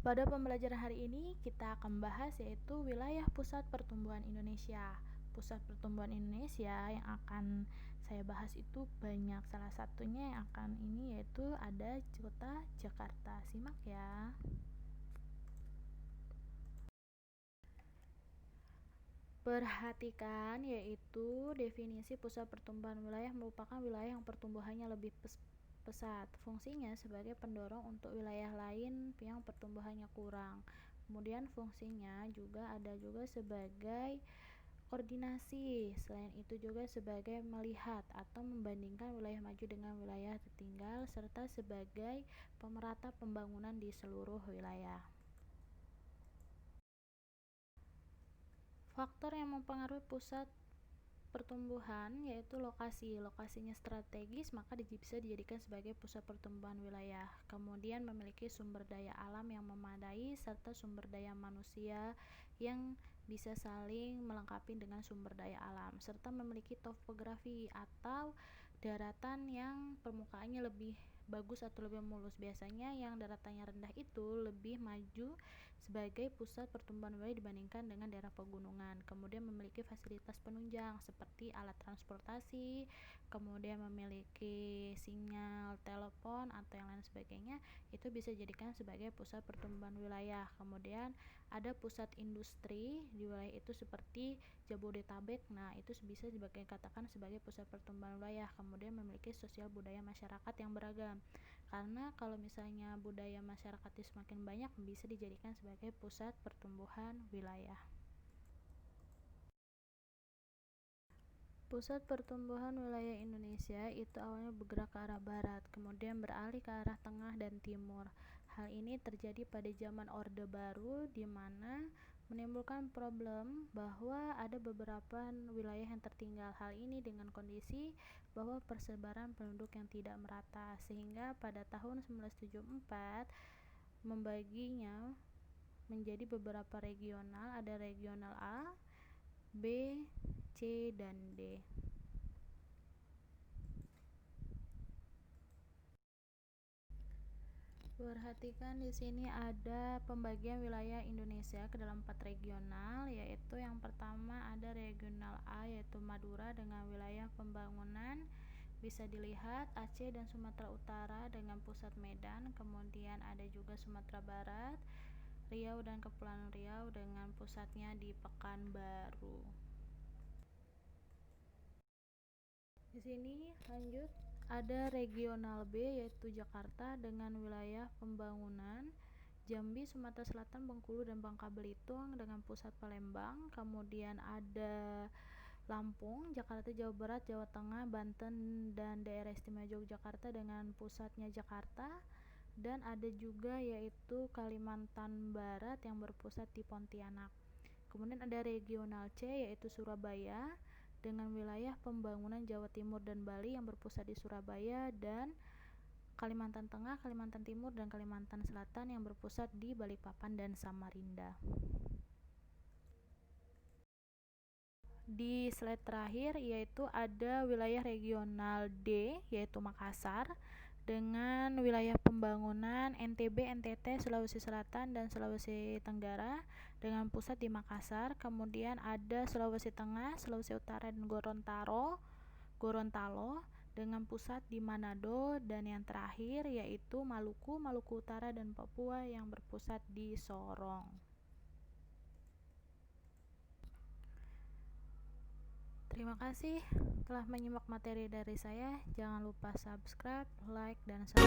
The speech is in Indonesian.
Pada pembelajaran hari ini kita akan bahas yaitu wilayah pusat pertumbuhan Indonesia. Pusat pertumbuhan Indonesia yang akan saya bahas itu banyak. Salah satunya yang akan ini yaitu ada kota Jakarta. Simak ya. Perhatikan yaitu definisi pusat pertumbuhan wilayah merupakan wilayah yang pertumbuhannya lebih pesat. Fungsinya sebagai pendorong untuk wilayah lain yang pertumbuhannya kurang. Kemudian fungsinya juga ada juga sebagai koordinasi. Selain itu juga sebagai melihat atau membandingkan wilayah maju dengan wilayah tertinggal serta sebagai pemerata pembangunan di seluruh wilayah. Faktor yang mempengaruhi pusat pertumbuhan yaitu lokasinya strategis maka bisa dijadikan sebagai pusat pertumbuhan wilayah. Kemudian memiliki sumber daya alam yang memadai serta sumber daya manusia yang bisa saling melengkapi dengan sumber daya alam, serta memiliki topografi atau daratan yang permukaannya lebih bagus atau lebih mulus. Biasanya yang daratannya rendah itu lebih maju sebagai pusat pertumbuhan wilayah dibandingkan dengan daerah pegunungan. Kemudian memiliki fasilitas penunjang seperti alat transportasi, kemudian memiliki sinyal telepon atau yang lain sebagainya, itu bisa dijadikan sebagai pusat pertumbuhan wilayah. Kemudian ada pusat industri di wilayah itu seperti Jabodetabek. Nah, itu bisa dikatakan sebagai pusat pertumbuhan wilayah. Kemudian memiliki sosial budaya masyarakat yang beragam. Karena kalau misalnya budaya masyarakat semakin banyak bisa dijadikan sebagai pusat pertumbuhan wilayah. Pusat pertumbuhan wilayah Indonesia itu awalnya bergerak ke arah barat, kemudian beralih ke arah tengah dan timur. Hal ini terjadi pada zaman Orde Baru, di mana menimbulkan problem bahwa ada beberapa wilayah yang tertinggal. Hal ini dengan kondisi bahwa persebaran penduduk yang tidak merata, sehingga pada tahun 1974 membaginya menjadi beberapa regional. Ada regional A, B, C, dan D. Perhatikan di sini ada pembagian wilayah Indonesia ke dalam 4 regional, yaitu yang pertama ada regional A yaitu Madura dengan wilayah pembangunan. Bisa dilihat Aceh dan Sumatera Utara dengan pusat Medan, kemudian ada juga Sumatera Barat, Riau dan Kepulauan Riau dengan pusatnya di Pekanbaru. Di sini lanjut ada regional B yaitu Jakarta dengan wilayah pembangunan, Jambi, Sumatera Selatan, Bengkulu dan Bangka Belitung dengan pusat Palembang. Kemudian ada Lampung, Jakarta, Jawa Barat, Jawa Tengah, Banten dan daerah istimewa Yogyakarta dengan pusatnya Jakarta. Dan ada juga yaitu Kalimantan Barat yang berpusat di Pontianak. Kemudian ada regional C yaitu Surabaya dengan wilayah pembangunan Jawa Timur dan Bali yang berpusat di Surabaya, dan Kalimantan Tengah, Kalimantan Timur dan Kalimantan Selatan yang berpusat di Balikpapan dan Samarinda. Di slide terakhir yaitu ada wilayah regional D yaitu Makassar dengan wilayah pembangunan NTB, NTT, Sulawesi Selatan dan Sulawesi Tenggara dengan pusat di Makassar. Kemudian ada Sulawesi Tengah, Sulawesi Utara dan Gorontalo dengan pusat di Manado, dan yang terakhir yaitu Maluku, Maluku Utara dan Papua yang berpusat di Sorong. Terima kasih telah menyimak materi dari saya. Jangan lupa subscribe, like, dan share.